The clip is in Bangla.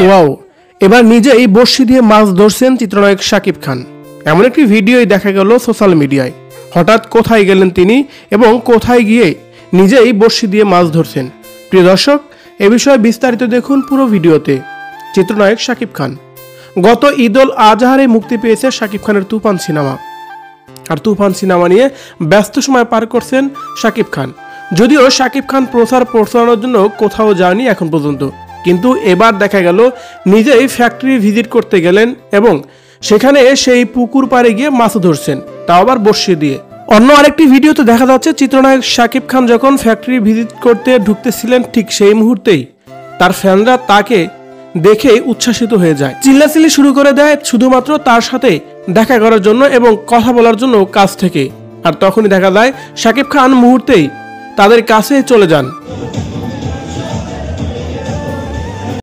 ওয়াও, এবার নিজেই বড়শি দিয়ে মাছ ধরছেন চিত্রনায়ক শাকিব খান। এমন একটি ভিডিওই দেখা গেল সোশ্যাল মিডিয়ায়। হঠাৎ কোথায় গেলেন তিনি এবং কোথায় গিয়ে নিজেই বড়শি দিয়ে মাছ ধরছেন? প্রিয় দর্শক, এ বিষয়ে বিস্তারিত দেখুন পুরো ভিডিওতে। চিত্রনায়ক শাকিব খান। গত ঈদ উল আজহারে মুক্তি পেয়েছে শাকিব খানের তুফান সিনেমা। আর তুফান সিনেমা নিয়ে ব্যস্ত সময় পার করছেন শাকিব খান। যদিও শাকিব খান প্রচারণার জন্য কোথাও যায়নি এখন পর্যন্ত, কিন্তু এবার দেখা গেল নিজেই ফ্যাক্টরি ভিজিট করতে গেলেন এবং সেখানে সেই পুকুর পাড়ে গিয়ে মাছ ধরছেন, তাও আবার বড়শি দিয়ে। অন্য আরেকটি ভিডিওতে দেখা যাচ্ছে চিত্রনায়ক শাকিব খান যখন ফ্যাক্টরি ভিজিট করতে ঢুকতেছিলেন, ঠিক সেই মুহূর্তেই তার ফ্যানরা তাকে দেখে উচ্ছ্বাসিত হয়ে যায়, চিল্লাচিল্লি শুরু করে দেয় শুধুমাত্র তার সাথে দেখা করার জন্য এবং কথা বলার জন্য কাছ থেকে। আর তখনই দেখা যায় শাকিব খান মুহূর্তেই তাদের কাছে চলে যান।